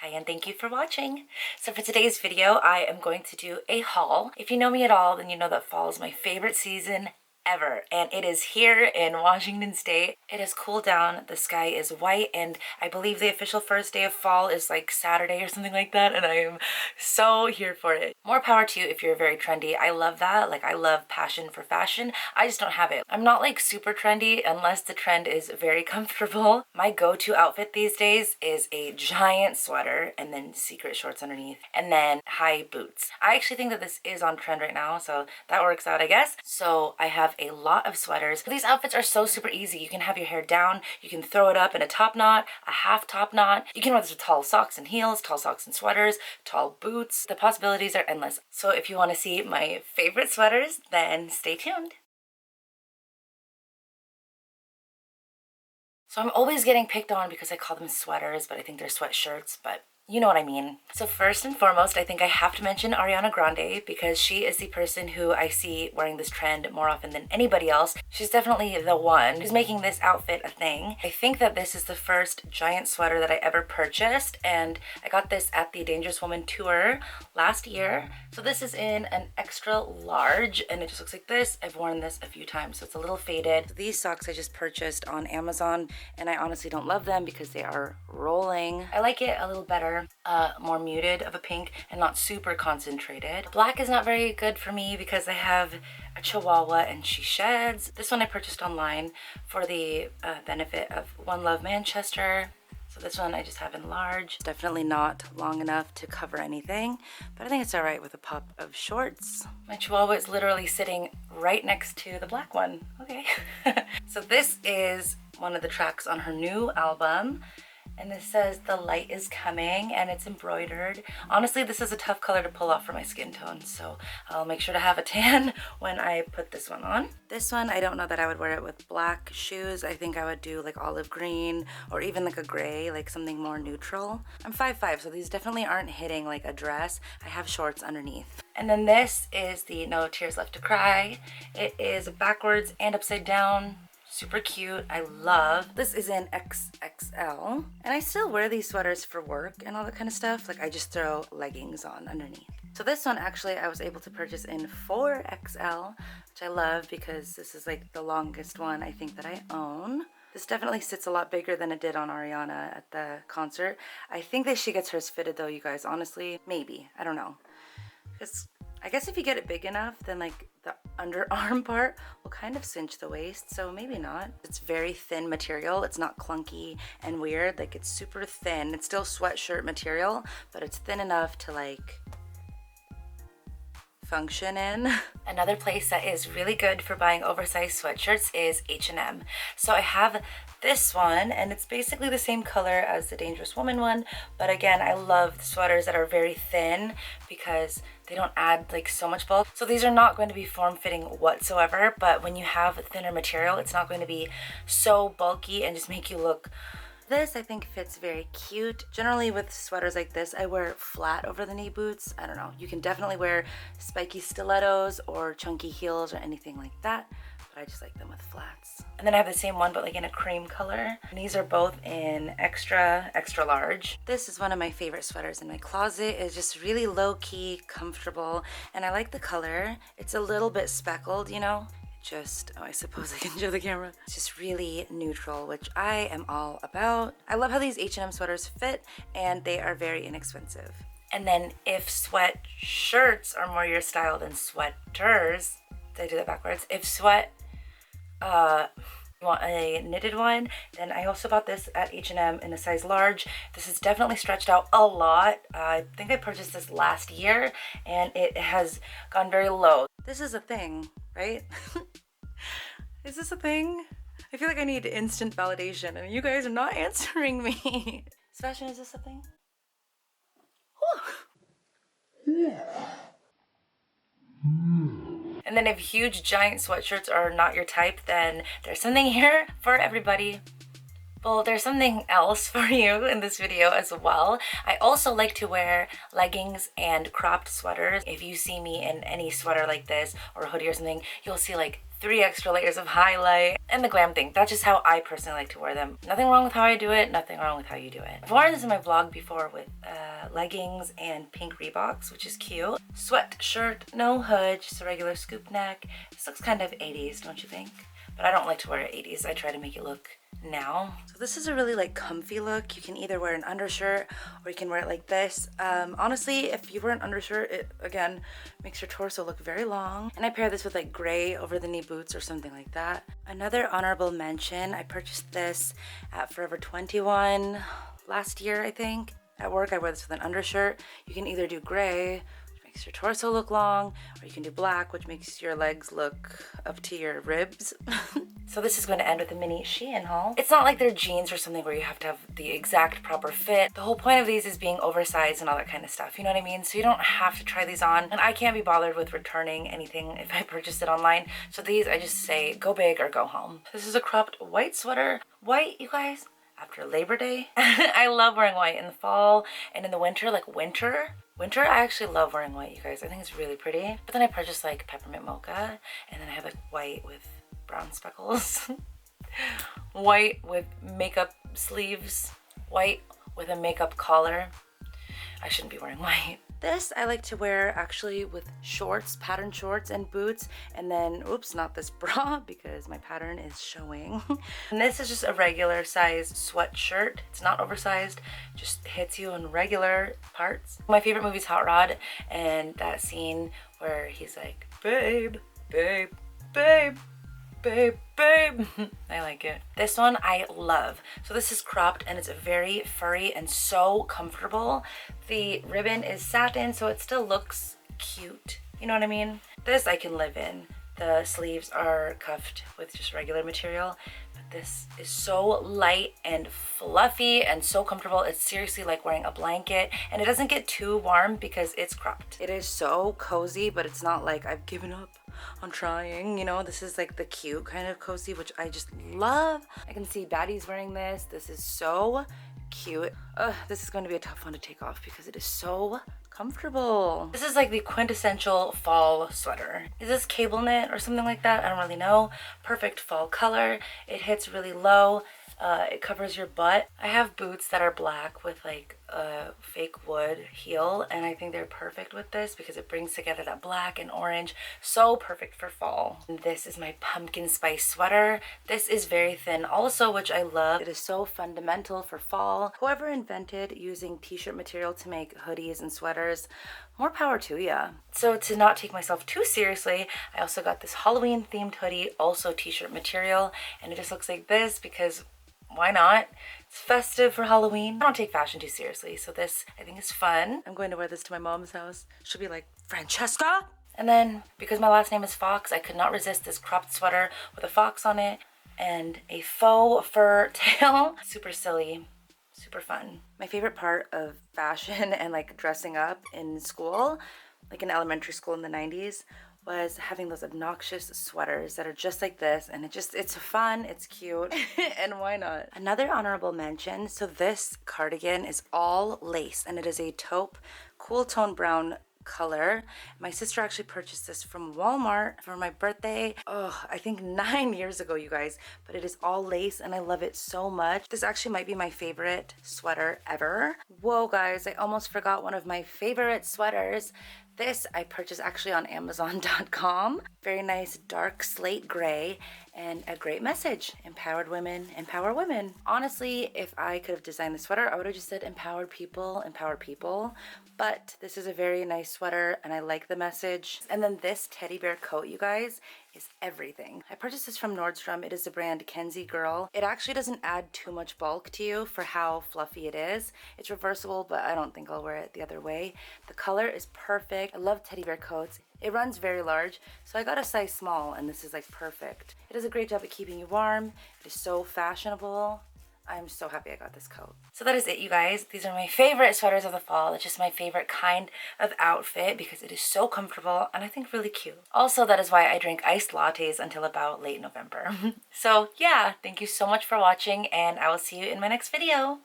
Hi, and thank you for watching. So for today's video, I am going to do a haul. If you know me at all, then you know that fall is my favorite season ever, and it is here in Washington State. It has cooled down, the sky is white, and I believe the official first day of fall is like Saturday or something like that, and I am so here for it. More power to you if you're very trendy. I love that. Like, I love passion for fashion. I just don't have it. I'm not like super trendy unless the trend is very comfortable. My go-to outfit these days is a giant sweater and then secret shorts underneath and then high boots. I actually think that this is on trend right now, so that works out, I guess. So I have a lot of sweaters. These outfits are so super easy. You can have your hair down, you can throw it up in a top knot, a half top knot. You can wear this with tall socks and heels, tall socks and sweaters, tall boots. The possibilities are endless. So if you want to see my favorite sweaters, then stay tuned. So I'm always getting picked on because I call them sweaters, but I think they're sweatshirts, but you know what I mean. So first and foremost, I think I have to mention Ariana Grande because she is the person who I see wearing this trend more often than anybody else. She's definitely the one who's making this outfit a thing. I think that this is the first giant sweater that I ever purchased, and I got this at the Dangerous Woman tour last year. So this is in an extra large, and it just looks like this. I've worn this a few times, so it's a little faded. These socks I just purchased on Amazon, and I honestly don't love them because they are rolling. I like it a little better. More muted of a pink and not super concentrated. Black is not very good for me because I have a Chihuahua and she sheds. This one I purchased online for the benefit of Love Manchester. So this one I just have in large. Definitely not long enough to cover anything, but I think it's all right with a pop of shorts. My Chihuahua is literally sitting right next to the black one. Okay. So this is one of the tracks on her new album. And this says "The light is coming," and it's embroidered. Honestly, this is a tough color to pull off for my skin tone, so I'll make sure to have a tan when I put this one on. This one, I don't know that I would wear it with black shoes. I think I would do like olive green or even like a gray, like something more neutral. I'm 5'5", so these definitely aren't hitting like a dress. I have shorts underneath. And then this is the No Tears Left to Cry. It is backwards and upside down. Super cute. I love. This is in XXL. And I still wear these sweaters for work and all that kind of stuff. Like, I just throw leggings on underneath. So this one actually I was able to purchase in 4XL, which I love because this is like the longest one I think that I own. This definitely sits a lot bigger than it did on Ariana at the concert. I think that she gets hers fitted though, you guys. Honestly, maybe. I don't know. Because I guess if you get it big enough, then like the underarm part will kind of cinch the waist, so maybe not. It's very thin material. It's not clunky and weird. Like, it's super thin. It's still sweatshirt material, but it's thin enough to like function in. Another place that is really good for buying oversized sweatshirts is H&M. So I have this one, and it's basically the same color as the Dangerous Woman one, but again, I love sweaters that are very thin because they don't add like so much bulk. So these are not going to be form-fitting whatsoever, but when you have thinner material, it's not going to be so bulky and just make you look. This I think fits very cute. Generally with sweaters like this, I wear flat over the knee boots. I don't know. You can definitely wear spiky stilettos or chunky heels or anything like that, but I just like them with flats. And then I have the same one, but like in a cream color. And these are both in extra large. This is one of my favorite sweaters in my closet. It's just really low-key, comfortable, and I like the color. It's a little bit speckled, you know? Just, oh, I suppose I can show the camera. It's just really neutral, which I am all about. I love how these H&M sweaters fit, and they are very inexpensive. And then if sweatshirts are more your style than sweaters, did I do that backwards? If you want a knitted one, then I also bought this at H&M in a size large. This is definitely stretched out a lot. I think I purchased this last year, and it has gone very low. This is a thing, right? Is this a thing? I feel like I need instant validation, and you guys are not answering me. Sebastian, is this a thing? Yeah. And then if huge giant sweatshirts are not your type, then there's something here for everybody. Well, there's something else for you in this video as well. I also like to wear leggings and cropped sweaters. If you see me in any sweater like this or a hoodie or something, you'll see like 3 extra layers of highlight and the glam thing. That's just how I personally like to wear them. Nothing wrong with how I do it, nothing wrong with how you do it. I've worn this in my vlog before with leggings and pink Reeboks, which is cute. Sweatshirt, no hood, just a regular scoop neck. This looks kind of 80s, don't you think? But I don't like to wear 80s. I try to make it look now. So this is a really like comfy look. You can either wear an undershirt or you can wear it like this. Honestly, if you wear an undershirt, it again makes your torso look very long. And I pair this with like gray over the knee boots or something like that. Another honorable mention, I purchased this at Forever 21 last year, I think. At work, I wear this with an undershirt. You can either do gray, makes your torso look long, or you can do black, which makes your legs look up to your ribs. So this is going to end with a mini Shein haul. It's not like they're jeans or something where you have to have the exact proper fit. The whole point of these is being oversized and all that kind of stuff, you know what I mean? So you don't have to try these on, and I can't be bothered with returning anything if I purchased it online. So these, I just say go big or go home. This is a cropped white sweater. White, you guys, after Labor Day. I love wearing white in the fall and in the winter, like winter, I actually love wearing white, you guys. I think it's really pretty. But then I purchased like peppermint mocha, and then I have like white with brown speckles. White with makeup sleeves. White with a makeup collar. I shouldn't be wearing white. This I like to wear actually with shorts, patterned shorts and boots, and then, oops, not this bra because my pattern is showing. And this is just a regular size sweatshirt. It's not oversized, just hits you in regular parts. My favorite movie is Hot Rod, and that scene where he's like, babe, babe, babe, babe, babe. I like it. This one I love. So this is cropped and it's very furry and so comfortable. The ribbon is satin, so it still looks cute. You know what I mean? This I can live in. The sleeves are cuffed with just regular material. But this is so light and fluffy and so comfortable. It's seriously like wearing a blanket, and it doesn't get too warm because it's cropped. It is so cozy, but it's not like I've given up on trying, you know? This is like the cute kind of cozy, which I just love. I can see baddies wearing this. This is so cute. This is going to be a tough one to take off because it is so comfortable. This is like the quintessential fall sweater. Is this cable knit or something like that? I don't really know. Perfect fall color. It hits really low. It covers your butt. I have boots that are black with like a fake wood heel, and I think they're perfect with this because it brings together that black and orange. So perfect for fall. And this is my pumpkin spice sweater. This is very thin also, which I love. It is so fundamental for fall. Whoever invented using t-shirt material to make hoodies and sweaters, more power to ya. So to not take myself too seriously, I also got this Halloween themed hoodie, also t-shirt material, and it just looks like this because why not? It's festive for Halloween. I don't take fashion too seriously, so this I think is fun. I'm going to wear this to my mom's house. She'll be like, Francesca? And then, because my last name is Fox, I could not resist this cropped sweater with a fox on it and a faux fur tail. Super silly, super fun. My favorite part of fashion and like dressing up in school, like in elementary school in the 90s, was having those obnoxious sweaters that are just like this, and it's fun, it's cute, and why not? Another honorable mention, so this cardigan is all lace, and it is a taupe, cool tone brown color. My sister actually purchased this from Walmart for my birthday. Oh, I think 9 years ago, you guys, but it is all lace and I love it so much. This actually might be my favorite sweater ever. Whoa, guys, I almost forgot one of my favorite sweaters. This I purchased actually on Amazon.com. Very nice dark slate gray and a great message. Empowered women, empower women. Honestly, if I could have designed the sweater, I would have just said empowered people, empower people. But this is a very nice sweater and I like the message. And then this teddy bear coat, you guys, is everything. I purchased this from Nordstrom. It is the brand Kenzie Girl. It actually doesn't add too much bulk to you for how fluffy it is. It's reversible, but I don't think I'll wear it the other way. The color is perfect. I love teddy bear coats. It runs very large, so I got a size small, and this is like perfect. It does a great job at keeping you warm. It is so fashionable. I'm so happy I got this coat. So that is it, you guys. These are my favorite sweaters of the fall. It's just my favorite kind of outfit because it is so comfortable and I think really cute. Also, that is why I drink iced lattes until about late November. So yeah, thank you so much for watching and I will see you in my next video.